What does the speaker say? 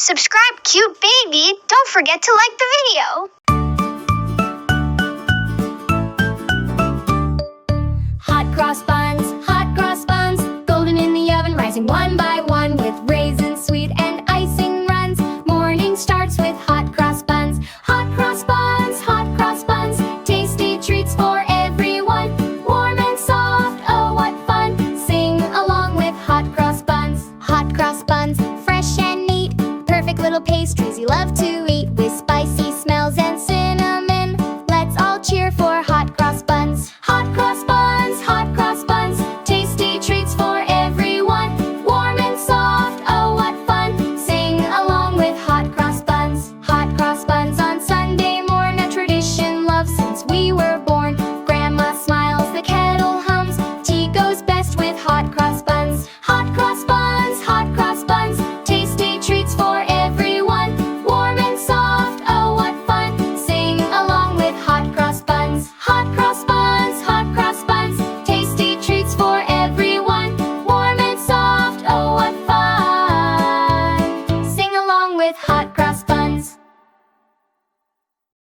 Subscribe, cute baby. Don't forget to like the video. Hot cross buns, golden in the oven, rising one by one with raisins sweet and icing runs. Morning starts with hot cross buns. Hot cross buns, tasty treats for everyone. Warm and soft, oh what fun! Sing along with hot cross buns. Hot cross buns, fresh and neat, perfect little pastries you love to